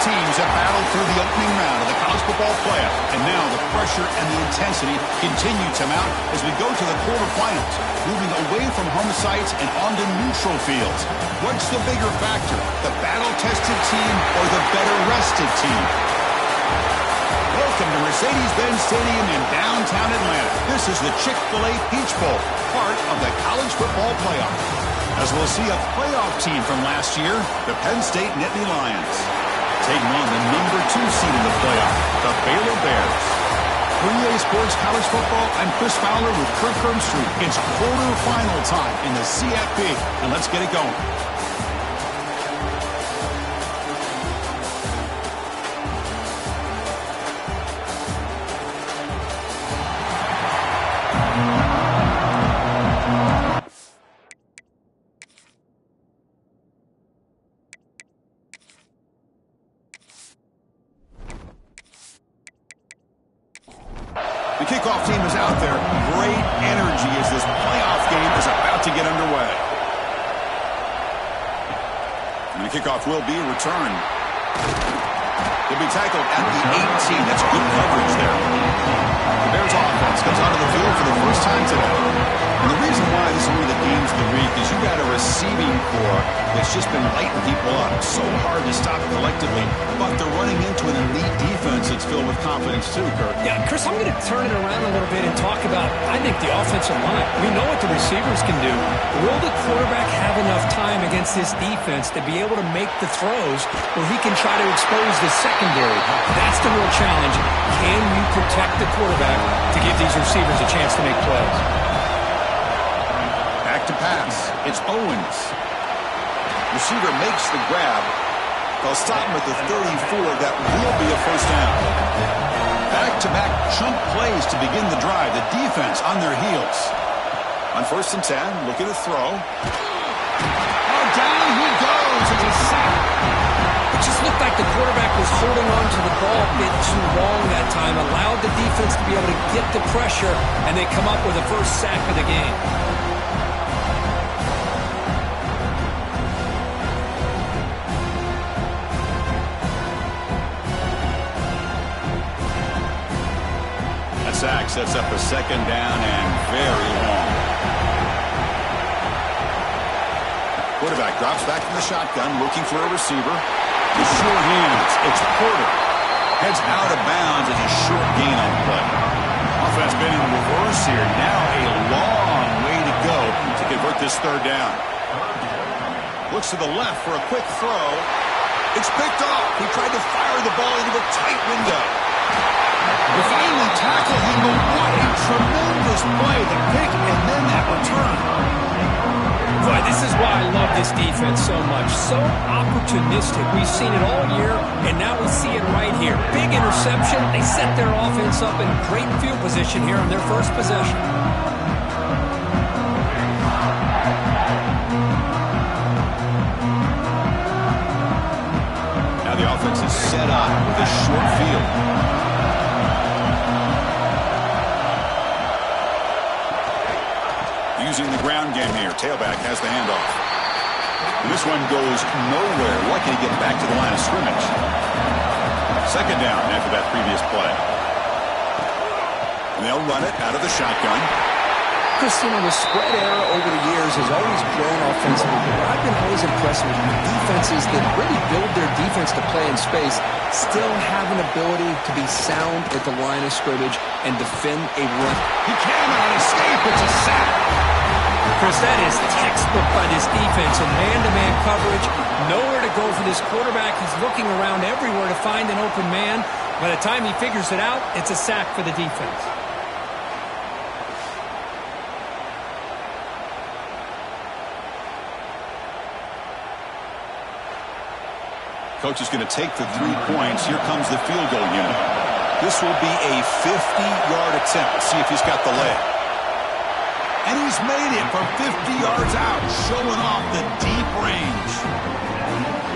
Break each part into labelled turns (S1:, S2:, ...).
S1: teams have battled through the opening round of the college football playoff, and now the pressure and the intensity continue to mount as we go to the quarterfinals, moving away from home sites and onto neutral fields. What's the bigger factor, the battle-tested team or the better-rested team? Welcome to Mercedes-Benz Stadium in downtown Atlanta. This is the Chick-fil-A Peach Bowl, part of the college football playoff. As we'll see a playoff team from last year, the Penn State Nittany Lions, taking on the number 2 seed in the playoff, the Baylor Bears. For EA Sports College Football, I'm Chris Fowler with Kirk Herbstreit. It's quarterfinal time in the CFP, and let's get it going. The kickoff team is out there. Great energy as this playoff game is about to get underway. And the kickoff will be a return. He'll be tackled at the 18. That's good coverage there. The Bears offense comes onto the field for the first time today. And the reason why this is one of the games of the week is you've got a receiving core that's just been lighting people up. So hard to stop collectively, but they're running into an elite defense that's filled with confidence too, Kirk.
S2: Yeah, Chris, I'm going to turn it around a little bit and talk about, I think, the offensive line. We know what the receivers can do. Will the quarterback have enough time against this defense to be able to make the throws where he can try to expose the secondary? That's the real challenge. Can you protect the quarterback to give these receivers a chance to make plays?
S1: Back to pass. It's Owens. Receiver makes the grab. They'll stop him at the 34. That will be a first down. Back-to-back chunk plays to begin the drive. The defense on their heels. On 1st and 10, look at the throw. Oh, down he goes. It's a sack.
S2: It just looked like the quarterback was holding on to the ball a bit too long that time. Allowed the defense to be able to get the pressure, and they come up with the first sack of the game.
S1: Sack sets up a 2nd down and very long. Quarterback drops back from the shotgun, looking for a receiver. The short hands. It's Porter. Heads out of bounds as a short gain on the play. Offense been in reverse here. Now a long way to go to convert this 3rd down. Looks to the left for a quick throw. It's picked off. He tried to fire the ball into a tight window. They finally tackle him, but what a tremendous play. The pick and then that return.
S2: Boy, this is why I love this defense so much. So opportunistic. We've seen it all year, and now we see it right here. Big interception. They set their offense up in great field position here on their first possession.
S1: Now the offense is set up with a short field. Using the ground game here. Tailback has the handoff. And this one goes nowhere. Lucky to get back to the line of scrimmage. 2nd down after that previous play. And they'll run it out of the shotgun.
S2: Christina, the spread error over the years has always grown offensively, but I've been always impressed with defenses that really build their defense to play in space, still have an ability to be sound at the line of scrimmage and defend a run.
S1: He cannot escape. It's a sack.
S2: Chris, that is textbook by this defense in man-to-man coverage. Nowhere to go for this quarterback. He's looking around everywhere to find an open man. By the time he figures it out, it's a sack for the defense.
S1: Coach is going to take the 3 points. Here comes the field goal unit. This will be a 50-yard attempt. Let's see if he's got the leg. And he's made it from 50 yards out, showing off the deep range.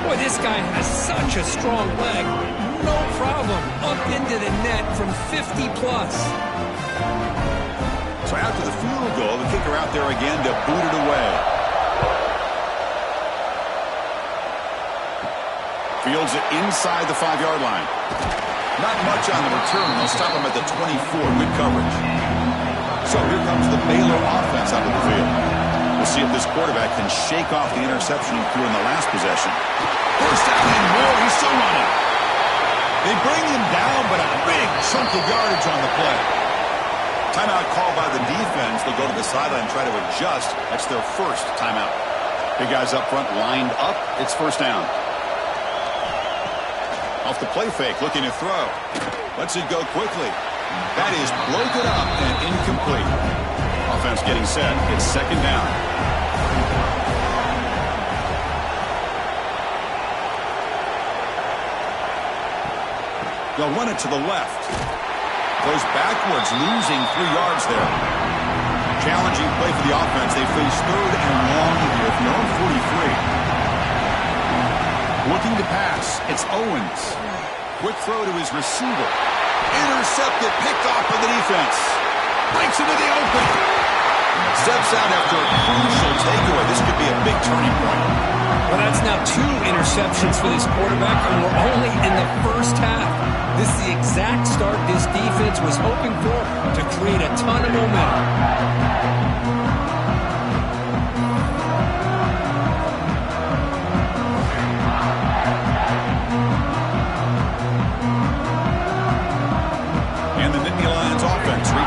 S2: Boy, this guy has such a strong leg. No problem. Up into the net from 50-plus.
S1: So after the field goal, the kicker out there again to boot it away. Fields it inside the 5-yard line. Not much on the return. They'll stop him at the 24. Good coverage. So here comes the Baylor offense out of the field. We'll see if this quarterback can shake off the interception he threw in the last possession. First down and more. He's still running. They bring him down, but a big chunk of yardage on the play. Timeout called by the defense. They'll go to the sideline and try to adjust. That's their first timeout. Big guys up front lined up. It's first down. Off the play fake, looking to throw. Lets it go quickly. That is broken up and incomplete. Offense getting set. It's second down. They'll run it to the left. Goes backwards, losing 3 yards there. Challenging play for the offense. They face third and long here from their own 43. Looking to pass. It's Owens. Quick throw to his receiver. Intercepted, picked off by the defense. Breaks into the open. Steps out after a crucial takeaway. This could be a big turning point.
S2: Well, that's now 2 interceptions for this quarterback, and we're only in the first half. This is the exact start this defense was hoping for to create a ton of momentum.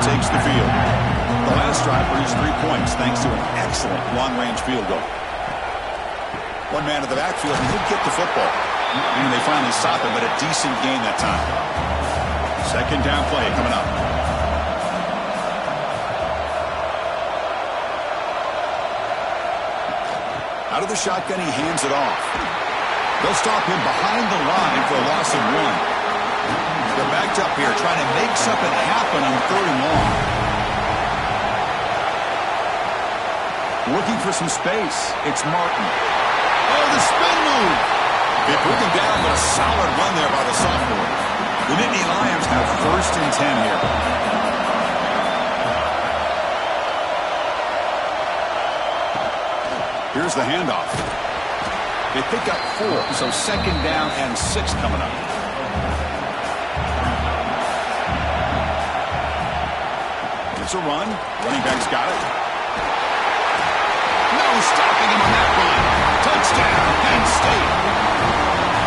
S1: Takes the field. The last drive produced 3 points thanks to an excellent long-range field goal. One man at the backfield, and he'll get the football. And they finally stop him, but a decent gain that time. Second down play coming up. Out of the shotgun, he hands it off. They'll stop him behind the line for a loss of 1. They're backed up here, trying to make something happen on 3rd and long. Looking for some space. It's Martin. Oh, the spin move. They put him down, but a solid run there by the sophomore. The Nittany Lions have 1st and 10 here. Here's the handoff. They pick up 4, so second down and 6 coming up. It's a run. Running back's got it. No stopping him on that run. Touchdown, Penn State.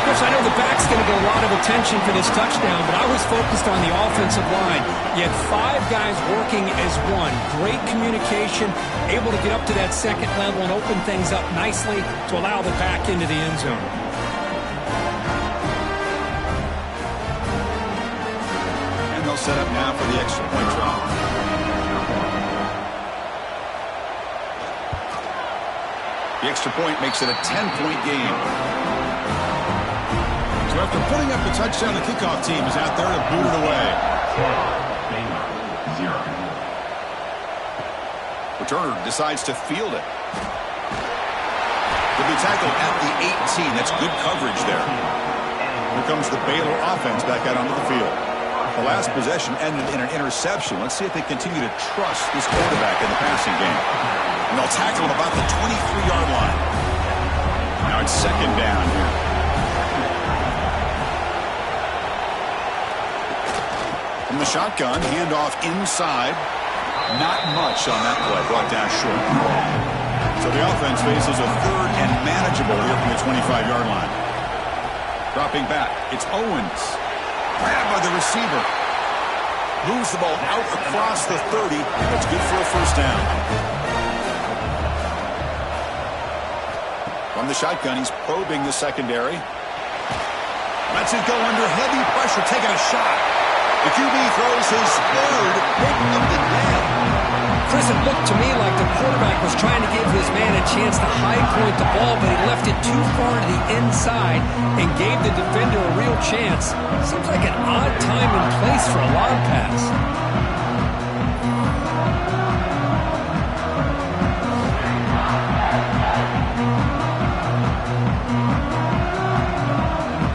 S2: Chris, I know the back's going to get a lot of attention for this touchdown, but I was focused on the offensive line. You had 5 guys working as one. Great communication, able to get up to that second level and open things up nicely to allow the back into the end zone.
S1: And they'll set up now for the extra point try. The extra point makes it a 10-point game. So after putting up the touchdown, the kickoff team is out there to boot it away.
S3: Baylor, 0.
S1: Returner decides to field it. He'll be tackled at the 18. That's good coverage there. Here comes the Baylor offense back out onto the field. The last possession ended in an interception. Let's see if they continue to trust this quarterback in the passing game. And they'll tackle him about the 23-yard line. Now it's second down here. From the shotgun, handoff inside. Not much on that play, brought down short. So the offense faces a 3rd and manageable here from the 25-yard line. Dropping back, it's Owens. Grabbed by the receiver. Moves the ball out across the 30. That's good for a first down. From the shotgun, he's probing the secondary. Lets it go under heavy pressure, taking a shot. The QB throws his 3rd pick of the day.
S2: Chris, it looked to me like the quarterback was trying to give his man a chance to high point the ball, but he left it too far to the inside and gave the defender a real chance. Seems like an odd time and place for a lob pass.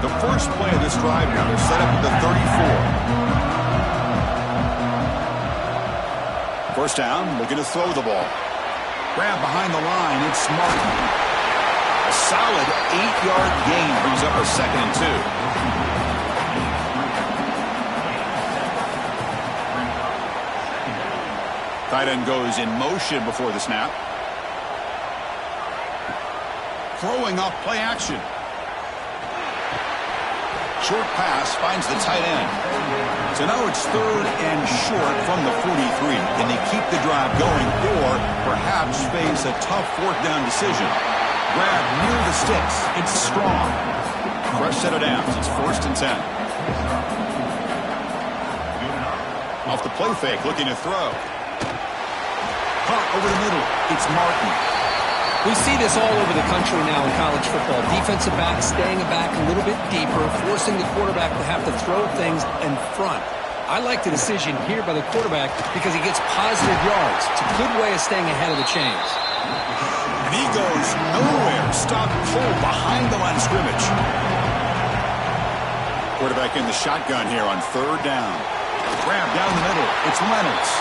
S1: The first play of this drive now, they're set up at the 34. First down, looking to throw the ball. Grab behind the line, it's Martin. A solid 8-yard gain brings up a 2nd and 2. Tight end goes in motion before the snap. Throwing off play action. Short pass finds the tight end. So now it's 3rd and short from the 43. Can they keep the drive going or perhaps face a tough 4th down decision? Grab near the sticks. It's strong. Fresh set of downs. It's 1st and 10. Off the play fake, looking to throw. Caught over the middle. It's Martin.
S2: We see this all over the country now in college football. Defensive backs staying back a little bit deeper, forcing the quarterback to have to throw things in front. I like the decision here by the quarterback because he gets positive yards. It's a good way of staying ahead of the chains.
S1: And he goes nowhere. Stop cold behind the line of scrimmage. Quarterback in the shotgun here on 3rd down. Grab down the middle. It's Reynolds.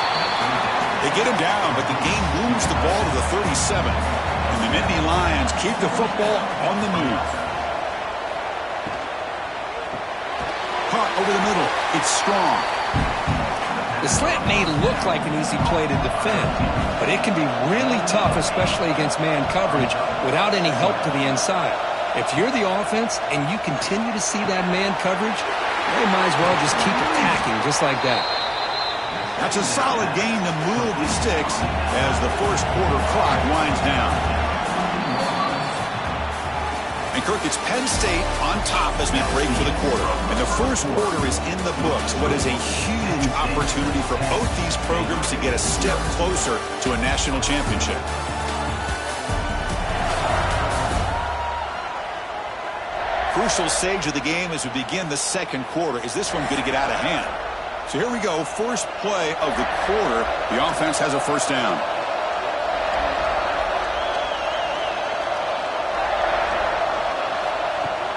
S1: They get him down, but the game moves the ball to the 37. And the Nittany Lions keep the football on the move. Caught over the middle. It's strong.
S2: The slant may look like an easy play to defend, but it can be really tough, especially against man coverage, without any help to the inside. If you're the offense and you continue to see that man coverage, they might as well just keep attacking just like that.
S1: That's a solid gain to move the sticks as the 1st quarter clock winds down. And Kirk, it's Penn State on top as we break for the quarter. And the 1st quarter is in the books. What is a huge opportunity for both these programs to get a step closer to a national championship. Crucial stage of the game as we begin the 2nd quarter. Is this one going to get out of hand? So here we go, first play of the quarter. The offense has a 1st down.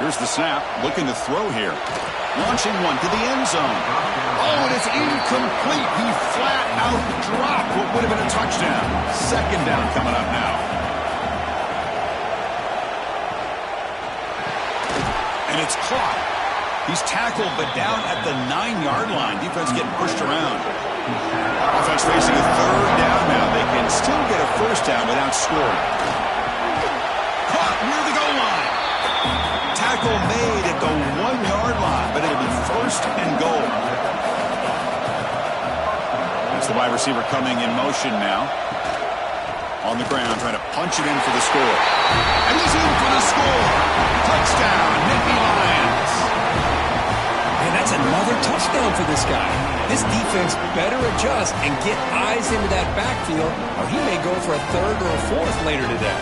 S1: Here's the snap, looking to throw here. Launching one to the end zone. Oh, and it's incomplete. He flat out dropped what would have been a touchdown. 2nd down coming up now. And it's caught. He's tackled, but down at the 9-yard line. Defense getting pushed around. Offense facing a 3rd down now. They can still get a 1st down without scoring. Caught near the goal line. Tackle made at the 1-yard line, but it'll be 1st and goal. That's the wide receiver coming in motion now. On the ground, trying to punch it in for the score. And he's in for the score. Touchdown, Nittany Lions.
S2: And that's another touchdown for this guy. This defense better adjust and get eyes into that backfield, or he may go for a 3rd or a 4th later today.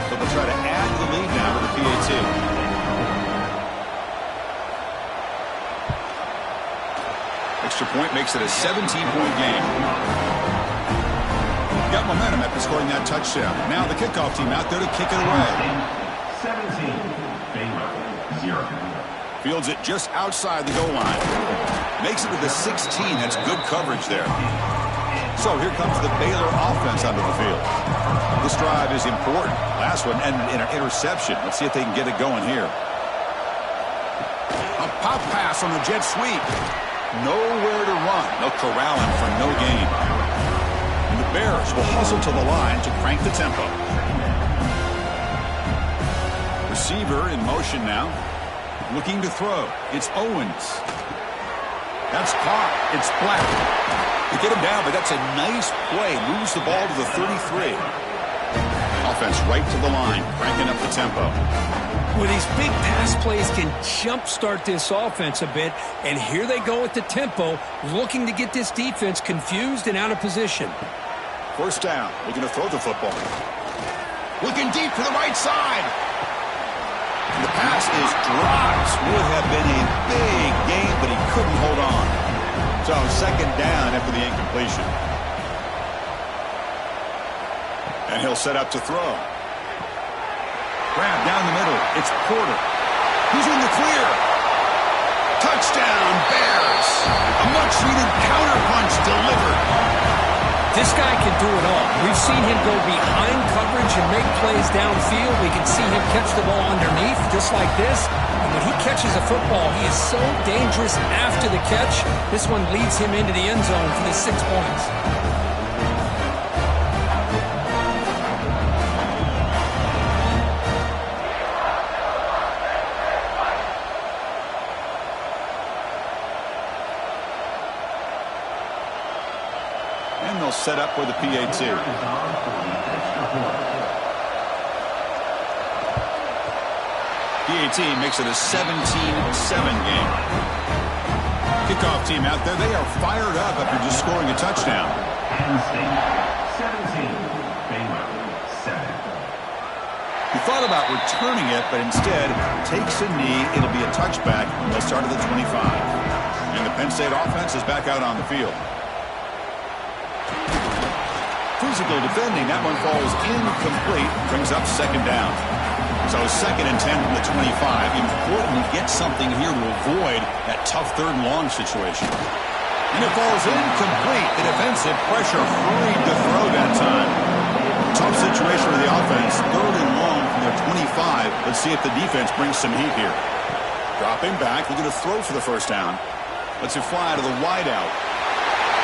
S1: So they'll try to add the lead now with the PAT. Extra point makes it a 17-point game. Got momentum after scoring that touchdown. Now the kickoff team out there to kick it away.
S3: 17, Baylor, 0.
S1: Fields it just outside the goal line. Makes it to the 16. That's good coverage there. So here comes the Baylor offense onto the field. This drive is important. Last one and an interception. Let's see if they can get it going here. A pop pass on the jet sweep. Nowhere to run. They'll corral him for no gain. And the Bears will hustle to the line to crank the tempo. Receiver in motion now. Looking to throw. It's Owens. That's caught. It's Black. They get him down, but that's a nice play. Moves the ball to the 33. Offense right to the line, cranking up the tempo.
S2: Well, these big pass plays can jumpstart this offense a bit, and here they go at the tempo, looking to get this defense confused and out of position.
S1: First down, looking to throw the football. Looking deep to the right side. The pass is dropped. Would have been a big game, but he couldn't hold on. So second down after the incompletion. And he'll set up to throw. Grab down the middle. It's Porter. He's in the clear. Touchdown, Bears. A much-needed counterpunch delivered.
S2: This guy can do it all. We've seen him go behind coverage and make plays downfield. We can see him catch the ball underneath just like this. And when he catches a football, he is so dangerous after the catch. This one leads him into the end zone for the 6 points.
S1: And they'll set up with a PAT. PAT makes it a 17-7 game. Kickoff team out there, they are fired up after just scoring a touchdown.
S3: Penn State 17, Baylor 7.
S1: He thought about returning it, but instead takes a knee. It'll be a touchback. They'll start at the 25. And the Penn State offense is back out on the field. Physical defending, that one falls incomplete, brings up second down. So 2nd and 10 from the 25. Important to get something here to avoid that tough 3rd and long situation. And it falls incomplete. The defensive pressure hurried to throw that time. Tough situation for the offense. 3rd and long from their 25. Let's see if the defense brings some heat here. Dropping back, looking to throw for the first down. Lets it fly to the wideout.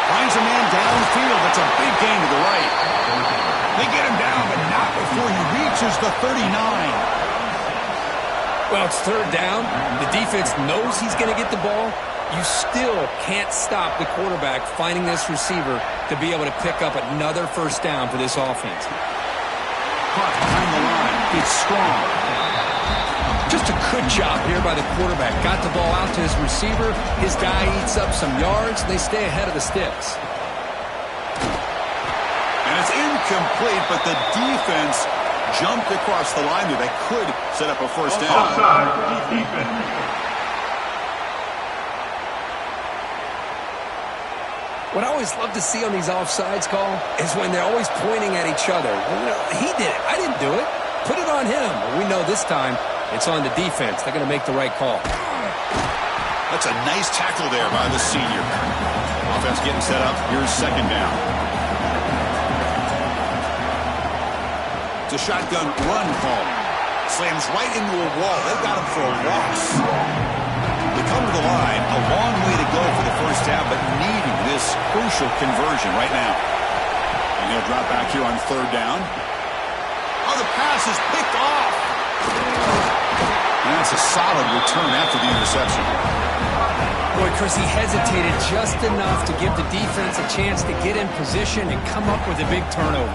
S1: Finds a man downfield. That's a big gain to the right. They get him down, but not before he reaches the 39.
S2: Well, it's 3rd down. The defense knows he's going to get the ball. You still can't stop the quarterback finding this receiver to be able to pick up another first down for this offense.
S1: Caught behind the line. It's strong.
S2: Just a good job here by the quarterback. Got the ball out to his receiver. His guy eats up some yards. They stay ahead of the sticks.
S1: And it's incomplete, but the defense jumped across the line there. That could set up a first down.
S3: Offside, defense.
S2: What I always love to see on these offsides call is when they're always pointing at each other. Well, you know, he did it. I didn't do it. Put it on him. Well, we know this time it's on the defense. They're going to make the right call.
S1: That's a nice tackle there by the senior. Offense getting set up. Here's second down. It's a shotgun run call. Slams right into a wall. They've got him for a loss. They come to the line. A long way to go for the first down, but needing this crucial conversion right now. And he'll drop back here on 3rd down. Oh, the pass is picked off. And that's a solid return after the interception.
S2: Boy, Chris, he hesitated just enough to give the defense a chance to get in position and come up with a big turnover.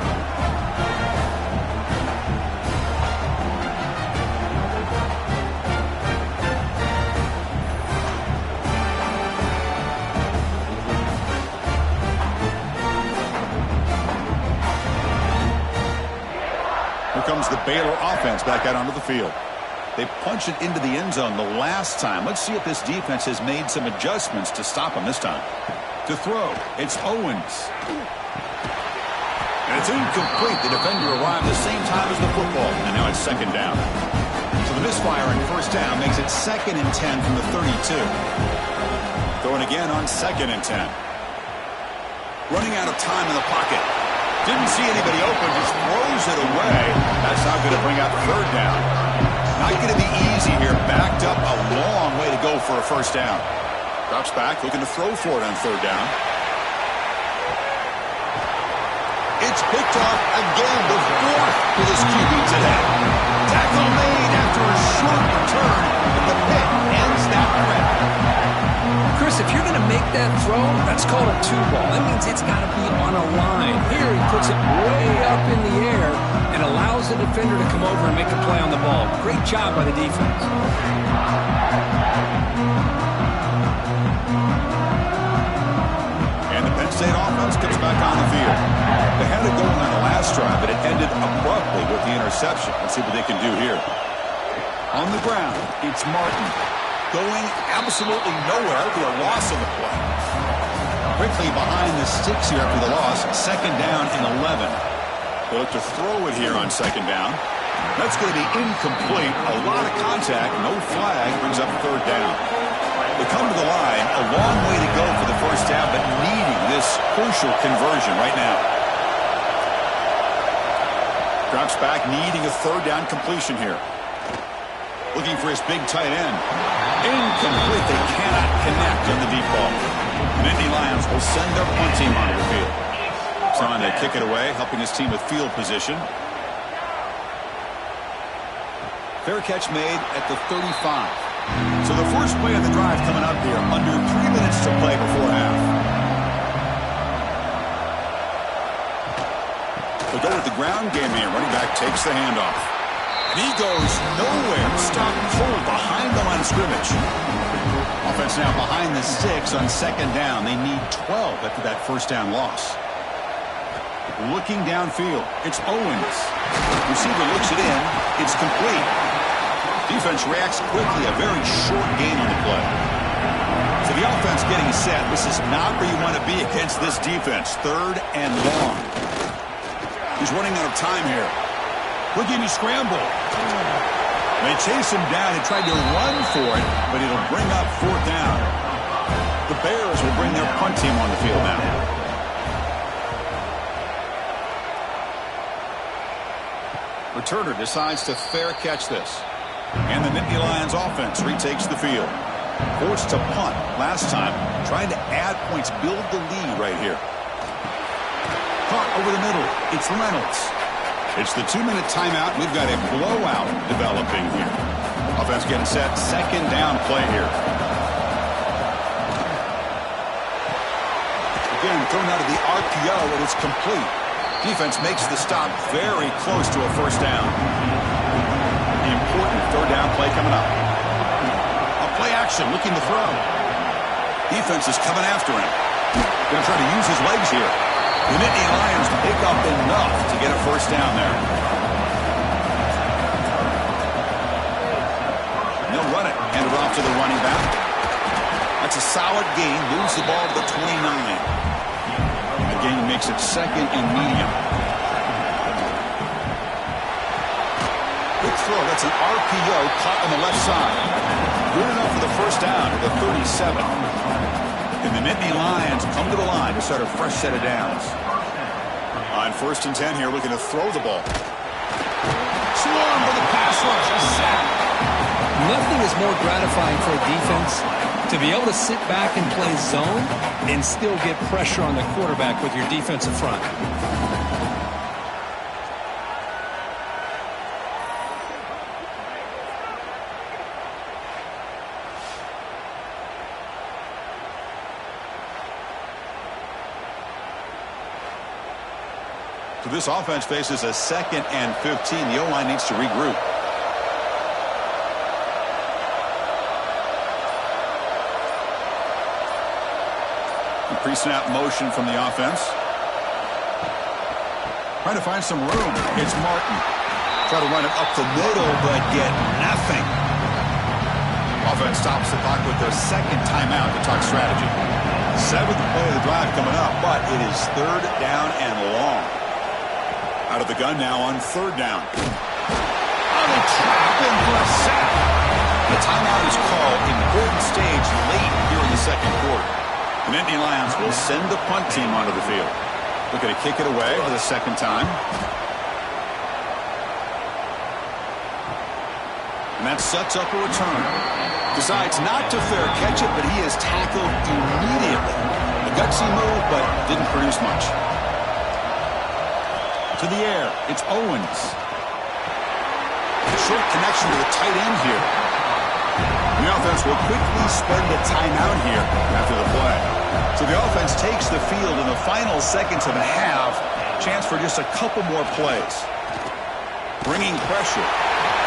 S1: Here comes the Baylor offense back out onto the field. They punched it into the end zone the last time. Let's see if this defense has made some adjustments to stop them this time. To throw, it's Owens. And it's incomplete. The defender arrived the same time as the football. And now it's second down. So the misfire in first down makes it 2nd and 10 from the 32. Throwing again on 2nd and 10. Running out of time in the pocket. Didn't see anybody open, just throws it away. That's not going to bring up 3rd down. Not going to be easy here. Backed up a long way to go for a first down. Drops back, looking to throw for it on 3rd down. It's picked off again, the 4th for this QB today. Tackle made after a short return, but the pick ends that threat.
S2: Chris, if you're going to make that throw, that's called a 2-ball. That means it's got to be on a line. Here he puts it way up in the air and allows the defender to come over and make a play on the ball. Great job by the defense.
S1: And the Penn State offense comes back on the field. They had it going on the last drive, but it ended abruptly with the interception. Let's see what they can do here. On the ground, it's Martin. Going absolutely nowhere to a loss of the play. Quickly behind the sticks here after the loss. 2nd down and 11. They look to throw it here on 2nd down. That's going to be incomplete. A lot of contact. No flag. Brings up third down. They come to the line. A long way to go for the first down, but needing this crucial conversion right now. Drops back, needing a third down completion here. Looking for his big tight end. Incomplete. They cannot connect on the deep ball. The Nittany Lions will send their punt team onto the field. Trying to kick it away, helping his team with field position. Fair catch made at the 35. So the first play of the drive coming up here. Under 3 minutes to play before half. They'll go with the ground game here. Running back takes the handoff. And he goes nowhere. Stopped cold behind the line of scrimmage. Offense now behind the 6 on second down. They need 12 after that first down loss. Looking downfield. It's Owens. Receiver looks it in. It's complete. Defense reacts quickly. A very short gain on the play. So the offense getting set. This is not where you want to be against this defense. Third and long. He's running out of time here. Looking to scramble. They chase him down. He tried to run for it, but it'll bring up fourth down. The Bears will bring their punt team on the field now. Returner decides to fair catch this. And the Nittany Lions offense retakes the field. Forced to punt last time. Trying to add points, build the lead right here. Caught over the middle. It's Reynolds. It's the 2-minute timeout. We've got a blowout developing here. Offense getting set. Second down play here. Again, thrown out of the RPO, and it's complete. Defense makes the stop very close to a first down. The important third down play coming up. A play action, looking to throw. Defense is coming after him. Going to try to use his legs here. The Nittany Lions pick up enough to get a first down there. And they'll run it. Hand it off to the running back. That's a solid gain. Moves the ball to the 29. Gain makes it second and medium. Good throw. That's an RPO caught on the left side. Good enough for the first down at the 37. And the Nittany Lions come to the line to start a fresh set of downs. On first and 10 here, looking to throw the ball. Swarm for the pass rush. A sack.
S2: Nothing is more gratifying for a defense to be able to sit back and play zone and still get pressure on the quarterback with your defensive front.
S1: So this offense faces a second and 15. The O-line needs to regroup. Pre-snap motion from the offense. Trying to find some room. It's Martin. Try to run it up the middle, but get nothing. Offense stops the clock with their second timeout to talk strategy. Seventh play of the drive coming up, but it is third down and long. Out of the gun now on third down. Oh, they trap him for a sack. The timeout is called. Important stage late here in the second quarter. The Nittany Lions will send the punt team onto the field. Looking to kick it away for the second time. And that sets up a return. Decides not to fair catch it, but he is tackled immediately. A gutsy move, but didn't produce much. To the air, it's Owens. A short connection to the tight end here. The offense will quickly spend a timeout here after the play. So the offense takes the field in the final seconds of the half. Chance for just a couple more plays. Bringing pressure.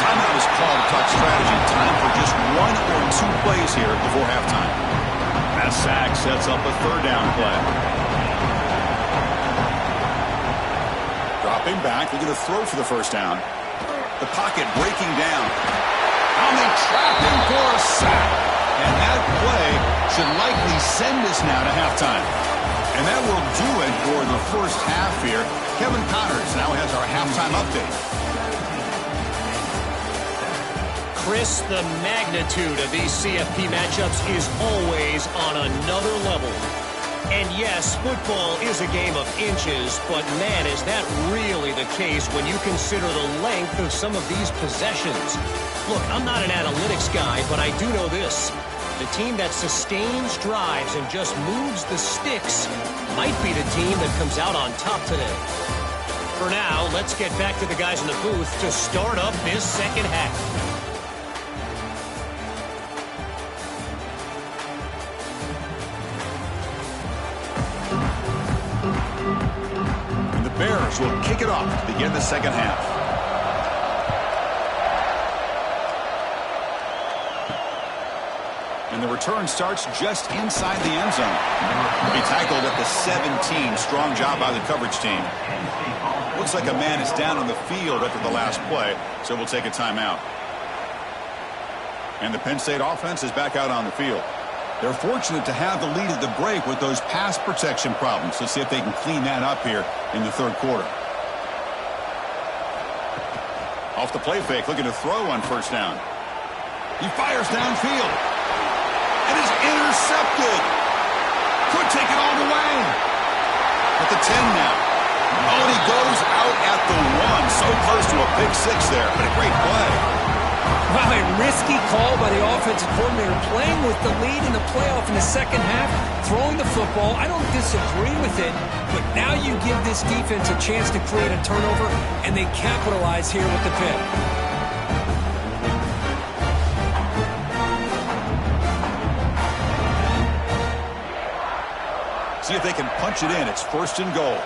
S1: Timeout is called to talk strategy. Time for just one or two plays here before halftime. That sack sets up a third down play. Dropping back, looking to throw for the first down. The pocket breaking down. And they trap him for a sack. And that play should likely send us now to halftime. And that will do it for the first half here. Kevin Connors now has our halftime update.
S4: Chris, the magnitude of these CFP matchups is always on another level. And yes, football is a game of inches, but man, is that really the case when you consider the length of some of these possessions. Look, I'm not an analytics guy, but I do know this. The team that sustains drives and just moves the sticks might be the team that comes out on top today. For now, let's get back to the guys in the booth to start up this second half.
S1: Bears will kick it off to begin the second half. And the return starts just inside the end zone. He tackled at the 17. Strong job by the coverage team. Looks like a man is down on the field after the last play, so we'll take a timeout. And the Penn State offense is back out on the field. They're fortunate to have the lead at the break with those pass protection problems. Let's see if they can clean that up here in the third quarter. Off the play fake, looking to throw on first down. He fires downfield. And is intercepted. Could take it all the way. At the 10 now. Oh, and he goes out at the 1. So close to a pick six there, but a great play.
S2: Wow, a risky call by the offensive coordinator, playing with the lead in the playoff in the second half, throwing the football. I don't disagree with it, but now you give this defense a chance to create a turnover, and they capitalize here with the pick.
S1: See if they can punch it in. It's first and goal.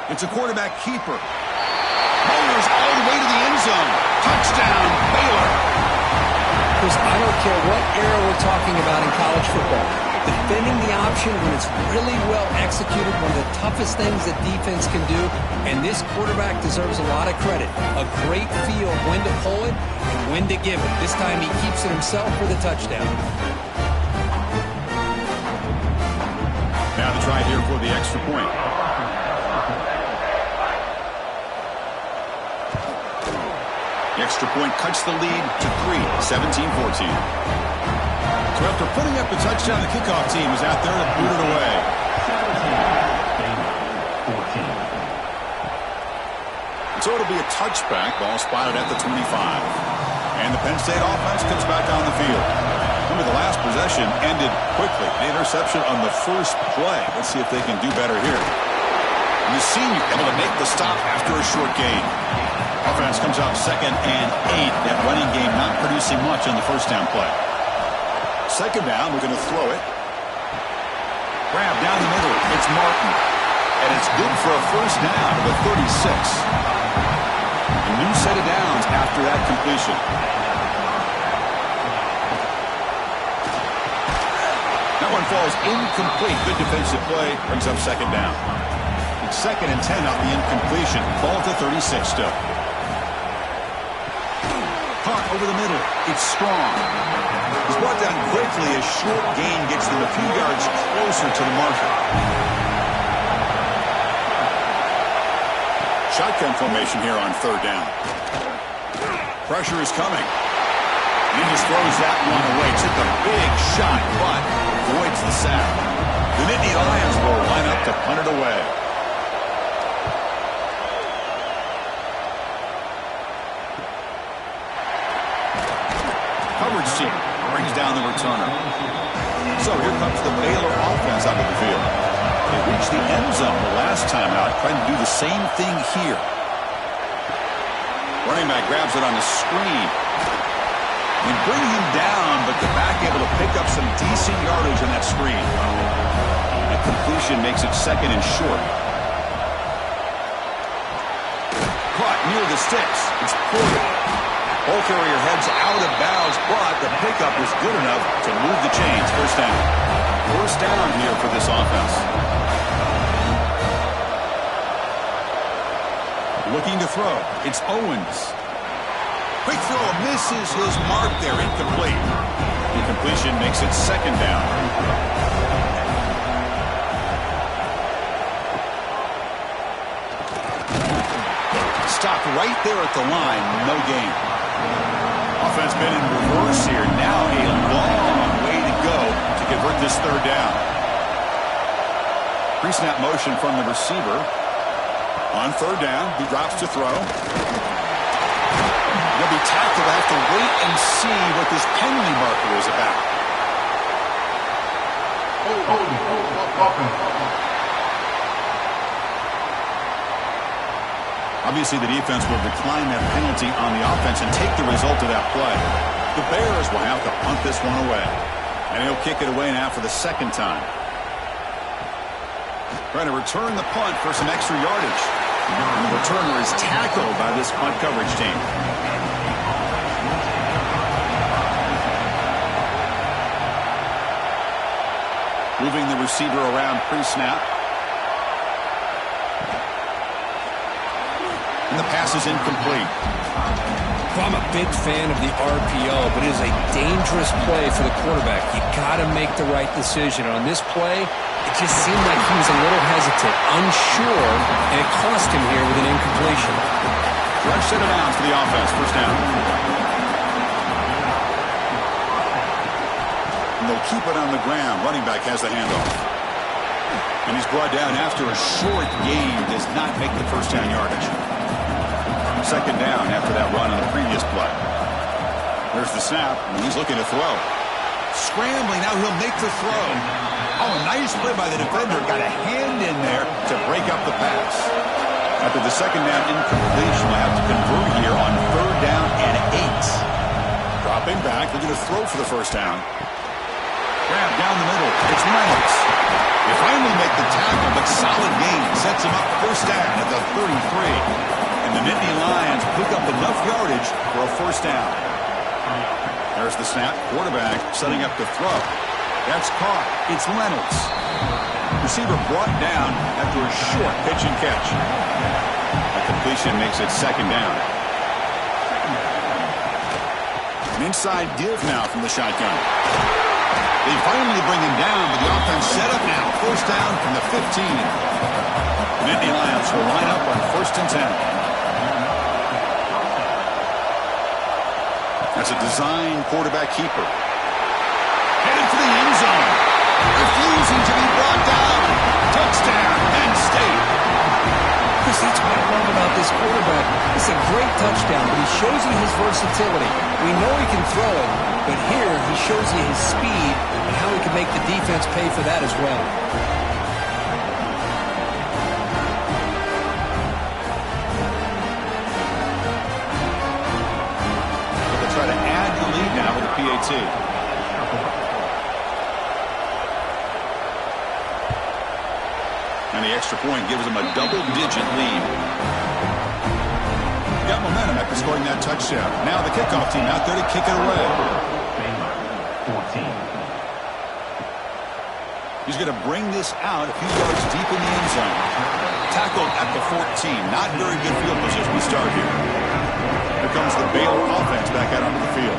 S1: It's a quarterback keeper. Bowlers all the way to the end zone. Touchdown, Baylor.
S2: Chris, I don't care what era we're talking about in college football. Defending the option when it's really well executed, one of the toughest things that defense can do, and this quarterback deserves a lot of credit. A great feel of when to pull it and when to give it. This time he keeps it himself for the touchdown.
S1: Now to try here for the extra point. The extra point cuts the lead to 3, 17-14. So after putting up the touchdown, the kickoff team is out there to boot it away. 17, so it'll be a touchback. Ball spotted at the 25. And the Penn State offense comes back on the field. Remember, the last possession ended quickly. The interception on the first play. Let's see if they can do better here. And the senior able to make the stop after a short gain. Offense comes out 2nd and 8. That running game not producing much on the first down play. Second down, we're going to throw it. Grab down the middle. It's Martin. And it's good for a first down to the 36. A new set of downs after that completion. That one falls incomplete. Good defensive play. Brings up second down. It's 2nd and 10 off the incompletion. Ball to 36 still. Caught over the middle. It's Strong. He's brought down quickly as short gain gets them a few yards closer to the marker. Shotgun formation here on third down. Pressure is coming. He just throws that one away. Took a big shot, but avoids the sack. The Nittany Lions will line up to punt it away. Coverage team brings down the returner. So here comes the Baylor offense out of the field. They reached the end zone the last time out, trying to do the same thing here. Running back grabs it on the screen. They bring him down, but the back able to pick up some decent yardage on that screen. The completion makes it 2nd and short. Caught near the sticks. It's Porter. Ball carrier heads out of bounds, but the pickup was good enough to move the chains. First down. First down here for this offense. Looking to throw. It's Owens. Quick throw misses his mark there. Incomplete. The completion makes it second down. stopped right there at the line. No gain. Offense been in reverse here. Now a long way to go to convert this third down. Pre-snap motion from the receiver. On third down, he drops to throw. He'll be tackled. I have to wait and see what this penalty marker is about. Obviously, the defense will decline that penalty on the offense and take the result of that play. The Bears will have to punt this one away. And he'll kick it away now for the second time. Trying to return the punt for some extra yardage. And the returner is tackled by this punt coverage team. Moving the receiver around pre-snap. And the pass is incomplete.
S2: Well, I'm a big fan of the RPO, but it is a dangerous play for the quarterback. You got to make the right decision. On this play, it just seemed like he was a little hesitant, unsure, and it cost him here with an incompletion.
S1: Fresh set of downs for the offense. First down. And they'll keep it on the ground. Running back has the handoff. And he's brought down after a short gain. Does not make the first down yardage. Second down after that run on the previous play. There's the snap, and he's looking to throw. Scrambling, now he'll make the throw. Oh, a nice play by the defender. Got a hand in there to break up the pass. After the second down incompletion, we'll have to convert here on third down and 8. Dropping back, looking to throw for the first down. Grab down the middle. It's Reynolds. They finally make the tackle, but solid gain. Sets him up first down at the 33. And the Nittany Lions pick up enough yardage for a first down. There's the snap. Quarterback setting up to throw. That's caught. It's Reynolds. Receiver brought down after a short pitch and catch. A completion makes it second down. An inside give now from the shotgun. They finally bring him down, but the offense set up now. First down from the 15. The Nittany Lions will line up on first and 10. That's a design quarterback keeper. Headed for the end zone. Refusing to be brought down. Touchdown, Penn State.
S2: Chris, that's what I love about this quarterback. It's a great touchdown, but he shows you his versatility. We know he can throw it, but here he shows you his speed and how he can make the defense pay for that as well.
S1: Try to add the lead now with the PAT. And the extra point gives them a double-digit lead. Got momentum after scoring that touchdown. Now the kickoff team out there to kick it away.
S3: Baylor, 14.
S1: He's going to bring this out a few yards deep in the end zone. Tackled at the 14. Not very good field position to start here. Here comes the Baylor offense back out onto the field.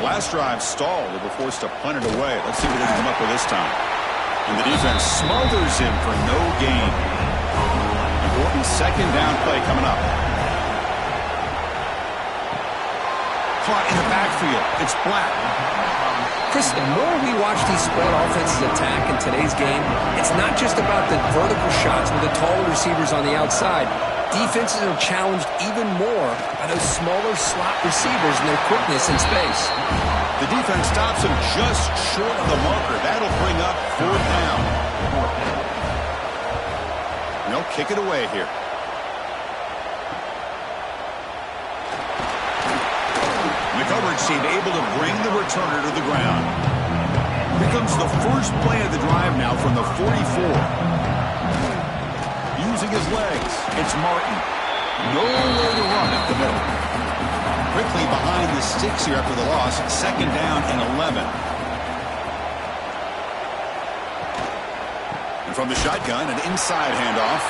S1: The last drive stalled. They were forced to punt it away. Let's see what they can come up with this time. And the defense smothers him for no gain. Important second down play coming up. Caught in the backfield. It's Black.
S2: Chris, the more we watch these spread offenses attack in today's game, it's not just about the vertical shots with the taller receivers on the outside. Defenses are challenged even more by those smaller slot receivers and their quickness in space.
S1: The defense stops him just short of the marker. That'll bring up fourth down. And they'll kick it away here. The coverage team able to bring the returner to the ground. Here comes the first play of the drive now from the 44. Using his legs, it's Martin. Nowhere to run up the middle. Quickly behind the sticks here after the loss. Second down and 11. And from the shotgun, an inside handoff.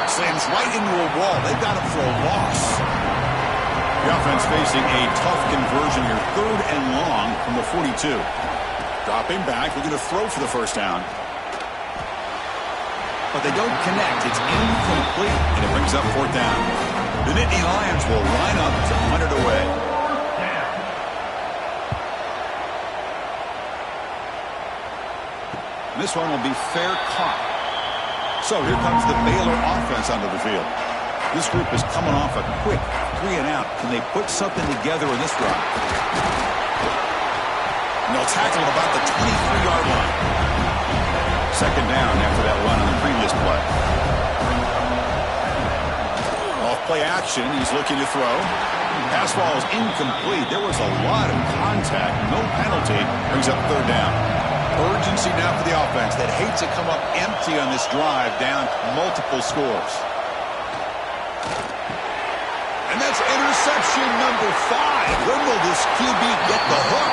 S1: Slams right into a wall. They've got him for a loss. The offense facing a tough conversion here. Third and long from the 42. Dropping back, looking to throw for the first down. But they don't connect. It's incomplete, and it brings up fourth down. The Nittany Lions will line up to punt it away. This one will be fair caught. So here comes the Baylor offense onto the field. This group is coming off a quick 3 and out. Can they put something together in this drive? And they'll tackle at about the 23-yard line. Second down after that run on the previous play. Off play action, he's looking to throw. Pass ball is incomplete. There was a lot of contact. No penalty. Brings up third down. Urgency now for the offense that hates to come up empty on this drive, down multiple scores. And that's interception number 5. Where will this QB get the hook?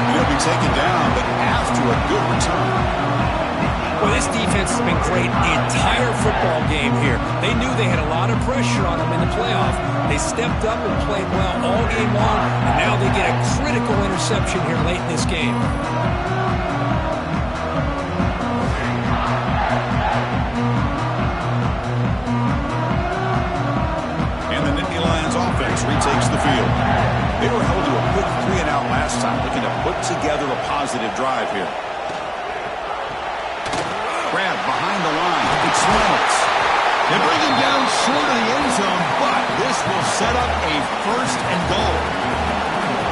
S1: He'll be taken down, but after a good return.
S2: Well, this defense has been great the entire football game here. They knew they had a lot of pressure on them in the playoff. They stepped up and played well all game long, and now they get a critical interception here late in this game.
S1: Retakes the field. They were held to a quick 3 and out last time, looking to put together a positive drive here. Grab behind the line. It's Reynolds. They bring him down short of the end zone, but this will set up a first and goal.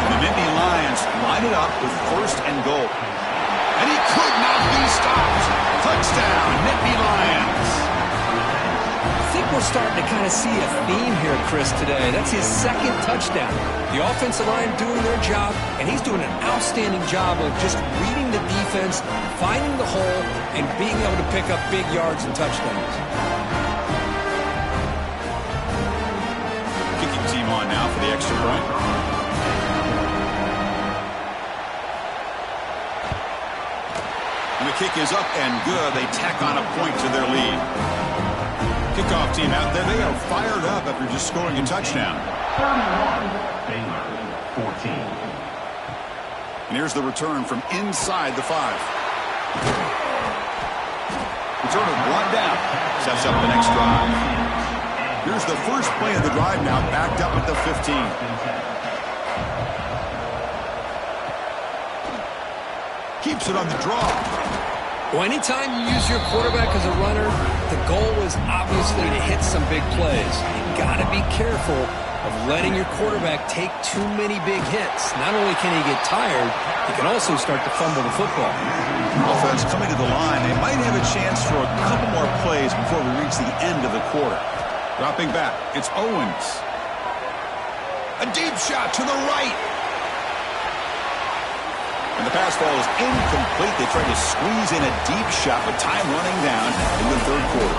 S1: And the Nittany Lions line it up with first and goal. And he could not be stopped. Touchdown, Nittany Lions.
S2: I think we're starting to kind of see a theme here, Chris, today. That's his second touchdown. The offensive line doing their job, and he's doing an outstanding job of just reading the defense, finding the hole, and being able to pick up big yards and touchdowns.
S1: Kicking team on now for the extra point. And the kick is up and good. They tack on a point to their lead. Kickoff team out there. They are fired up after just scoring a touchdown.
S3: Baylor, 14.
S1: And here's the return from inside the 5. Returner brought down. Sets up the next drive. Here's the first play of the drive now, backed up at the 15. Keeps it on the draw.
S2: Well, anytime you use your quarterback as a runner, the goal is obviously to hit some big plays. You've got to be careful of letting your quarterback take too many big hits. Not only can he get tired, he can also start to fumble the football.
S1: Offense coming to the line. They might have a chance for a couple more plays before we reach the end of the quarter. Dropping back, it's Owens. A deep shot to the right. And the pass ball is incomplete. They tried to squeeze in a deep shot, but time running down in the third quarter.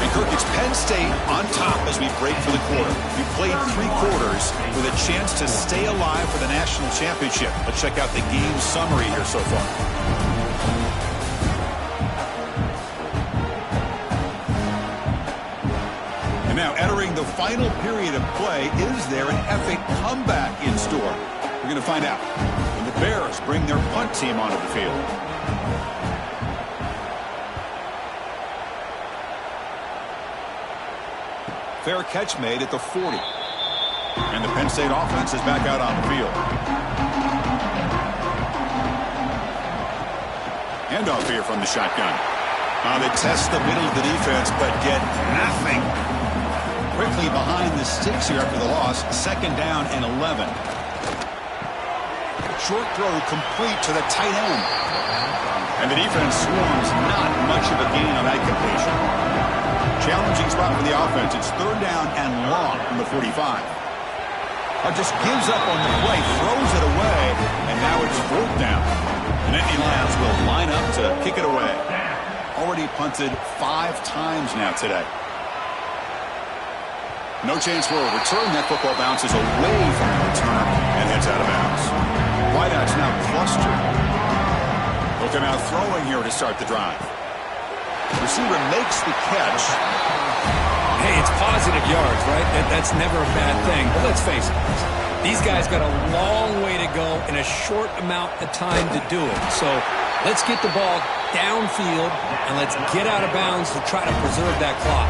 S1: And Kirk, it's Penn State on top as we break for the quarter. We played 3 quarters with a chance to stay alive for the national championship. Let's check out the game summary here so far. And now entering the final period of play, is there an epic comeback in store? We're going to find out. The Bears bring their punt team onto the field. Fair catch made at the 40. And the Penn State offense is back out on the field. Handoff here from the shotgun. They test the middle of the defense, but get nothing. Quickly behind the sticks here after the loss. Second down and 11. Short throw complete to the tight end. And the defense swarms, not much of a gain on that completion. Challenging spot for the offense. It's third down and long from the 45. Just gives up on the play, throws it away, and now it's fourth down. The Nittany Lions will line up to kick it away. Already punted 5 times now today. No chance for a return. That football bounces away from the return and heads out of bounds. Wideouts now clustered. Looking out throwing here to start the drive. Receiver makes the catch.
S2: Hey, it's positive yards, right? That's never a bad thing. But let's face it, these guys got a long way to go in a short amount of time to do it. So let's get the ball downfield and let's get out of bounds to try to preserve that clock.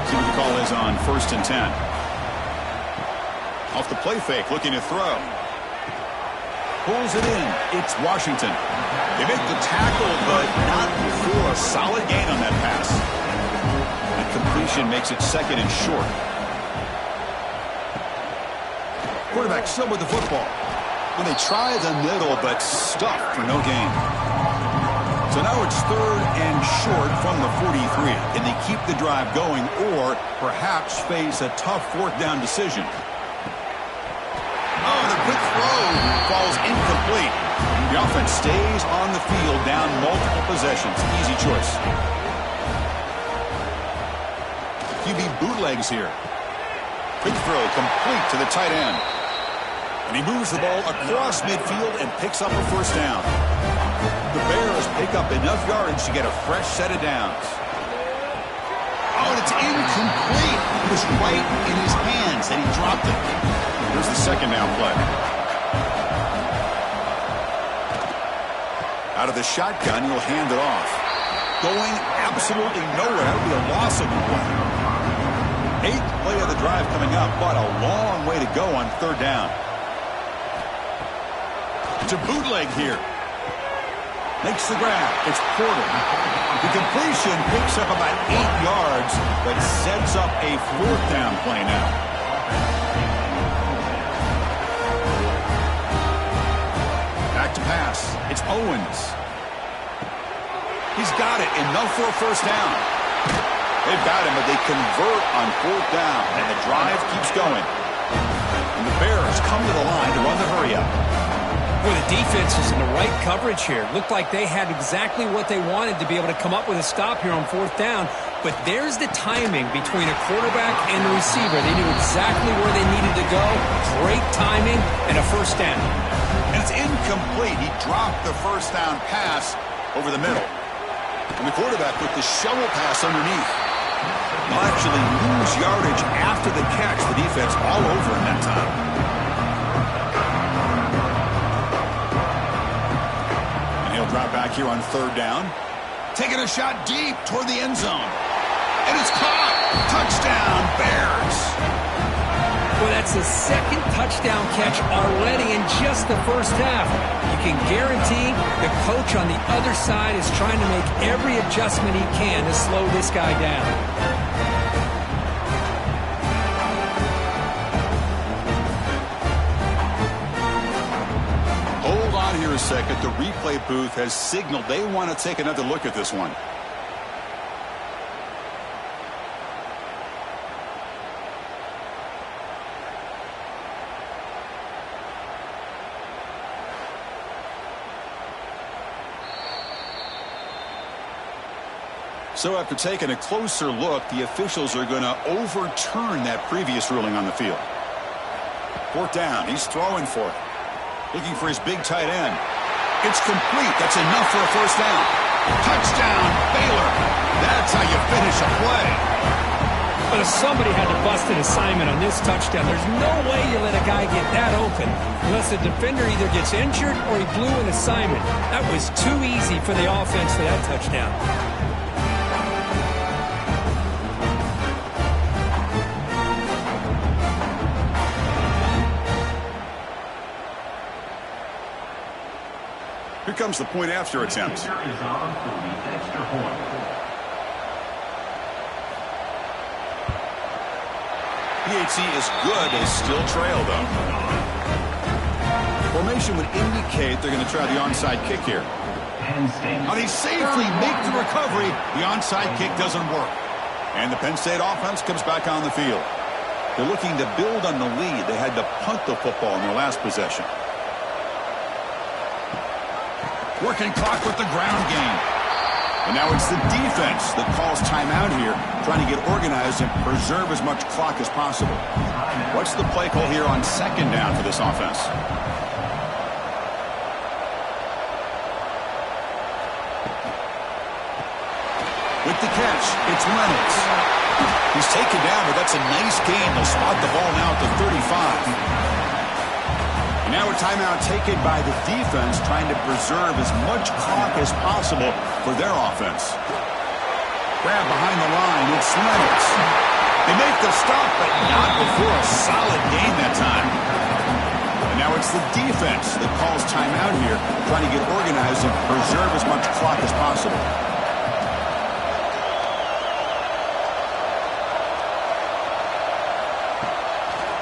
S1: See what the call is on 1st and 10. Off the play fake, looking to throw. Pulls it in. It's Washington. They make the tackle, but not for a solid gain on that pass. The completion makes it second and short. Quarterback still with the football. When they try the middle, but stuffed for no gain. So now it's third and short from the 43. Can they keep the drive going or perhaps face a tough fourth down decision? Oh, the quick throw falls incomplete. The offense stays on the field down multiple possessions. Easy choice. QB bootlegs here. Quick throw complete to the tight end. And he moves the ball across midfield and picks up a first down. The Bears pick up enough yardage to get a fresh set of downs. Oh, and it's incomplete. It was right in his hands and he dropped it. Here's the second down play. Out of the shotgun, he'll hand it off. Going absolutely nowhere. That would be a loss of the play. 8th play of the drive coming up, but a long way to go on third down. To bootleg here. Makes the grab. It's Porter. The completion picks up about 8 yards, but sets up a fourth down play now. Back to pass. It's Owens. He's got it. Enough for a first down. They've got him, but they convert on fourth down, and the drive keeps going. And the Bears come to the line to run the hurry-up.
S2: Well, the defense is in the right coverage here. Looked like they had exactly what they wanted to be able to come up with a stop here on fourth down. But there's the timing between a quarterback and the receiver. They knew exactly where they needed to go. Great timing and a first down.
S1: And it's incomplete. He dropped the first down pass over the middle. And the quarterback with the shovel pass underneath. Will actually lose yardage after the catch. The defense all over him that time. Drop back here on third down. Taking a shot deep toward the end zone. And it's caught. Touchdown, Bears.
S2: Well, that's the second touchdown catch already in just the first half. You can guarantee the coach on the other side is trying to make every adjustment he can to slow this guy down.
S1: Here a second. The replay booth has signaled they want to take another look at this one. So after taking a closer look, the officials are going to overturn that previous ruling on the field. Fourth down. He's throwing for it. Looking for his big tight end. It's complete. That's enough for a first down. Touchdown, Baylor. That's how you finish a play.
S2: But if somebody had to bust an assignment on this touchdown, there's no way you let a guy get that open unless the defender either gets injured or he blew an assignment. That was too easy for the offense for that touchdown.
S1: Here comes the point after attempt.
S3: Is on for the extra point.
S1: PHC is good. They still trail, though. Formation would indicate they're going to try the onside kick here.
S3: Penn State.
S1: Now they safely make the recovery. The onside kick doesn't work. And the Penn State offense comes back on the field. They're looking to build on the lead. They had to punt the football in their last possession. Working clock with the ground game. And now it's the defense that calls timeout here, trying to get organized and preserve as much clock as possible. What's the play call here on second down for this offense? With the catch, it's Reynolds. He's taken down, but that's a nice gain. They'll spot the ball now at the 35. Now a timeout taken by the defense, trying to preserve as much clock as possible for their offense. Grab behind the line. It's Reynolds. They make the stop, but not before a solid gain that time. And now it's the defense that calls timeout here, trying to get organized and preserve as much clock as possible.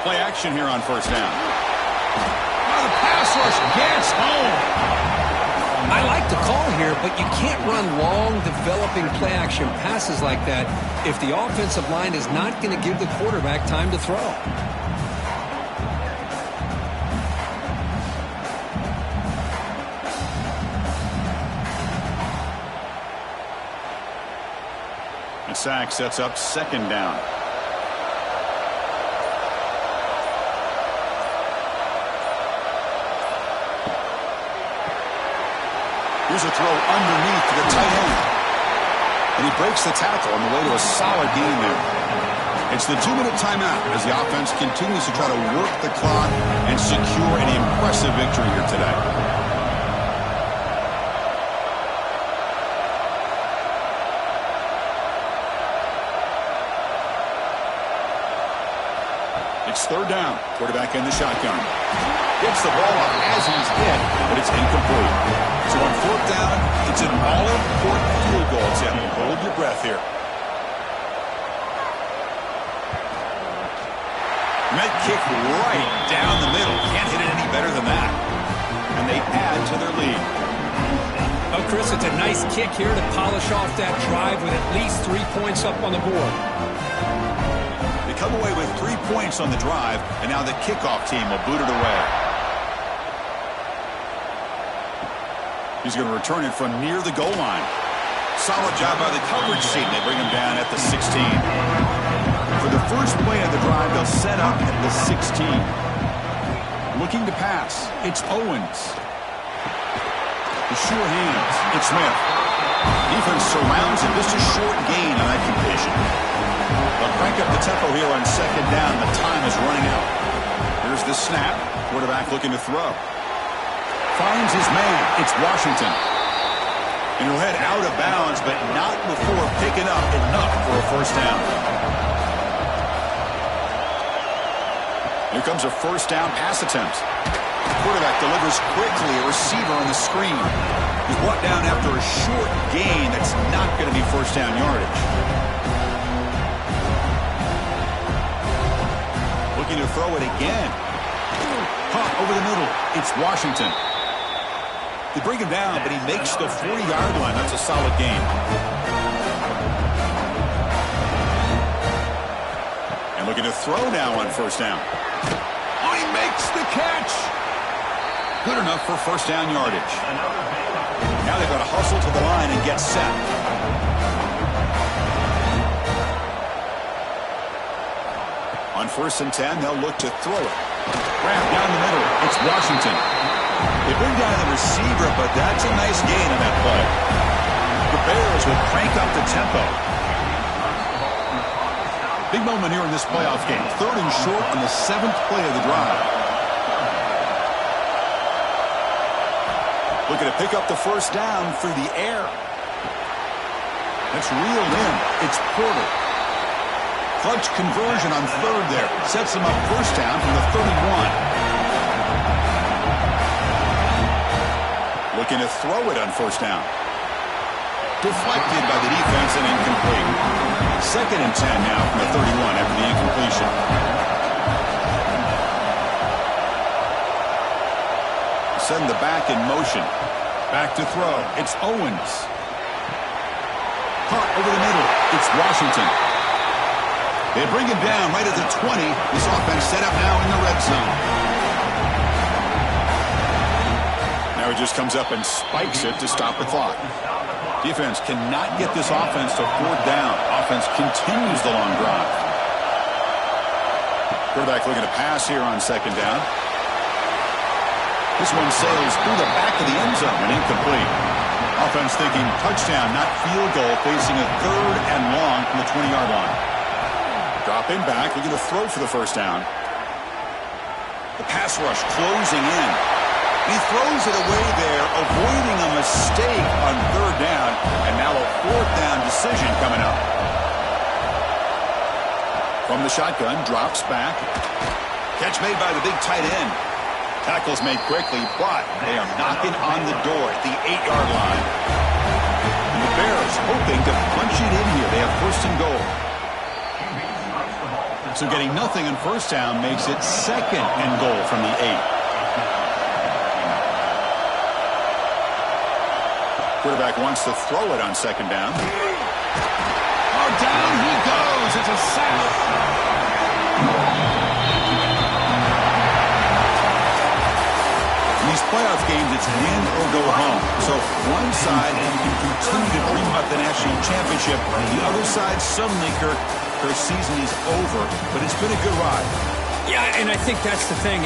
S1: Play action here on first down. Oh, the pass rush gets home.
S2: I like the call here, but you can't run long, developing play-action passes like that if the offensive line is not going to give the quarterback time to throw.
S1: The sack sets up second down. Here's a throw underneath to the tight end. And he breaks the tackle on the way to a solid gain there. It's the 2-minute timeout as the offense continues to try to work the clock and secure an impressive victory here today. It's third down. Quarterback in the shotgun. Gets the ball up as he's hit, but it's incomplete. So on fourth down, it's an all-important field goal, Tim. Hold your breath here. Met kick right down the middle. Can't hit it any better than that. And they add to their lead.
S2: Oh, Chris, it's a nice kick here to polish off that drive with at least 3 points up on the board.
S1: They come away with 3 points on the drive, and now the kickoff team will boot it away. He's going to return it from near the goal line. Solid job by the coverage team. They bring him down at the 16. For the first play of the drive, they'll set up at the 16. Looking to pass, it's Owens. The sure hands, it's Smith. Defense surrounds him. Just a short gain on that completion. They'll crank up the tempo here on second down. The time is running out. Here's the snap. Quarterback looking to throw. Finds his man. It's Washington. And he'll head out of bounds, but not before picking up enough for a first down. Here comes a first down pass attempt. The quarterback delivers quickly. A receiver on the screen. He's brought down after a short gain that's not going to be first down yardage. Looking to throw it again. Caught over the middle. It's Washington. They bring him down, but he makes the 40-yard line. That's a solid gain. And looking to throw now on first down. Oh, he makes the catch. Good enough for first down yardage. Now they've got to hustle to the line and get set. On 1st and 10, they'll look to throw it. Wrapped down the middle. It's Washington. They bring down the receiver, but that's a nice gain on that play. The Bears will crank up the tempo. Big moment here in this playoff game. 3rd and short on the 7th play of the drive. Looking to pick up the first down through the air. That's reeled in. It's Porter. Clutch conversion on 3rd there. Sets him up first down from the 31. Looking to throw it on first down. Deflected by the defense and incomplete. 2nd and 10 now from the 31 after the incompletion. Send the back in motion. Back to throw. It's Owens. Caught over the middle. It's Washington. They bring him down right at the 20. This offense set up now in the red zone. Now he just comes up and spikes it to stop the clock. Defense cannot get this offense to 4th down. Offense continues the long drive. Quarterback looking to pass here on 2nd down. This one sails through the back of the end zone and incomplete. Offense thinking touchdown, not field goal, facing a 3rd and long from the 20-yard line. Dropping back, looking to throw for the first down. The pass rush closing in. He throws it away there, avoiding a mistake on 3rd down, and now a 4th down decision coming up. From the shotgun, drops back. Catch made by the big tight end. Tackle's made quickly, but they are knocking on the door at the 8-yard line. And the Bears hoping to punch it in here. They have first and goal. So getting nothing on first down makes it second and goal from the 8. Quarterback wants to throw it on second down. Oh, down he goes. It's a sack. In these playoff games, it's win or go home. So one side, and you can continue to dream about the national championship. The other side, suddenly, Kirk, their season is over. But it's been a good ride.
S2: Yeah, and I think that's the thing.